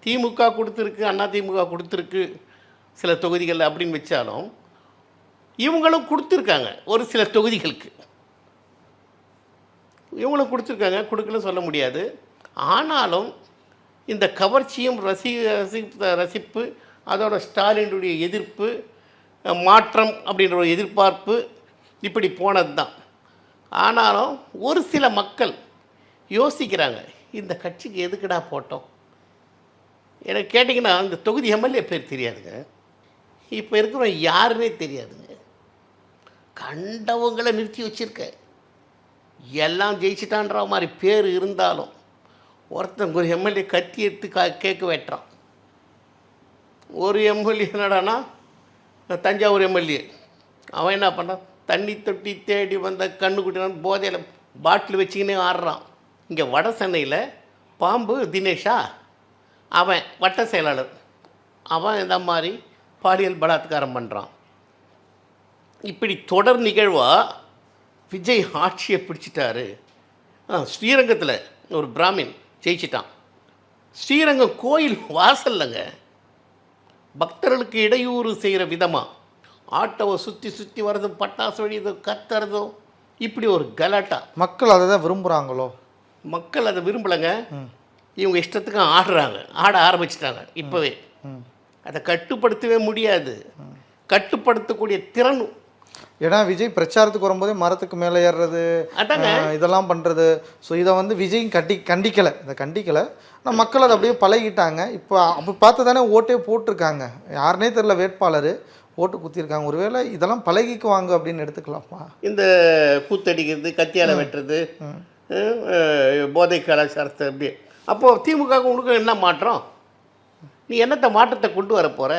திமுக கொடுத்துருக்கு, அதிமுக கொடுத்துருக்கு சில தொகுதிகள் அப்படின்னு வச்சாலும், இவங்களும் கொடுத்துருக்காங்க ஒரு சில தொகுதிகளுக்கு. இவங்களும் கொடுத்துருக்காங்க, கொடுக்கலன்னு சொல்ல முடியாது. ஆனாலும் இந்த கவர்ச்சியும் ரசிப்பு, அதோட ஸ்டாலினுடைய எதிர்ப்பு, மாற்றம் அப்படின்ற ஒரு எதிர்பார்ப்பு இப்படி போனது தான். ஆனாலும் ஒரு சில மக்கள் யோசிக்கிறாங்க, இந்த கட்சிக்கு எதுக்குடா போட்டோம். எனக்கு கேட்டிங்கன்னா இந்த தொகுதி எம்எல்ஏ பேர் தெரியாதுங்க, இப்போ இருக்கிற யாருன்னே தெரியாதுங்க. கண்டவங்களை நிறுத்தி வச்சுருக்க, எல்லாம் ஜெயிச்சிட்டான்ற மாதிரி பேர் இருந்தாலும் ஒருத்தன் ஒரு எம்எல்ஏ கத்தி எடுத்து கேட்க வெட்டுறான். ஒரு எம்எல்ஏ என்னடானா தஞ்சாவூர் எம்எல்ஏ, அவன் என்ன பண்ணான், தண்ணி தொட்டி தேடி வந்த கண்ணுக்குட்டினான் போதையில் பாட்டில் வச்சுக்கினே ஆடுறான். இங்கே வட சென்னையில் பாம்பு தினேஷா, அவன் வட்ட செயலாளர், அவன் இந்த மாதிரி பாலியல் பலாத்காரம் பண்ணுறான். இப்படி தொடர் நிகழ்வாக விஜய் ஆட்சியை பிடிச்சிட்டாரு. ஸ்ரீரங்கத்தில் ஒரு பிராமின் ஜெயிச்சிட்டான். ஸ்ரீரங்கம் கோயில் வாசல்லங்க பக்தர்களுக்கு இடையூறு செய்கிற விதமாக ஆட்டோவை சுற்றி சுற்றி வர்றதும், பட்டாசு வழியதும், கத்துறதும், இப்படி ஒரு கலாட்டா. மக்கள் அதை தான் விரும்புகிறாங்களோ? மக்கள் அதை விரும்பலைங்க, இவங்க இஷ்டத்துக்கு ஆடுறாங்க, ஆட ஆரம்பிச்சிட்டாங்க. இப்போவே அதை கட்டுப்படுத்தவே முடியாது, கட்டுப்படுத்தக்கூடிய திறன். ஏன்னா விஜய் பிரச்சாரத்துக்கு வரும்போதே மரத்துக்கு மேலே ஏறுறது, இதெல்லாம் பண்ணுறது. ஸோ இதை வந்து விஜயும் கண்டிக்கலை, இதை கண்டிக்கலை. ஆனால் மக்கள் அதை அப்படியே பழகிட்டாங்க. இப்போ அப்போ பார்த்து தானே ஓட்டே போட்டிருக்காங்க. யாருனே தெரில வேட்பாளர், ஓட்டு குத்திருக்காங்க. ஒருவேளை இதெல்லாம் பழகிக்குவாங்க அப்படின்னு எடுத்துக்கலாமா? இந்த கூத்தடிக்கிறது, கத்தியால் வெட்டுறது, போதை கலாச்சாரத்தை அப்படியே. அப்போது திமுக உனக்கு என்ன மாற்றம்? நீ என்னத்தை மாற்றத்தை கொண்டு வர போகிற?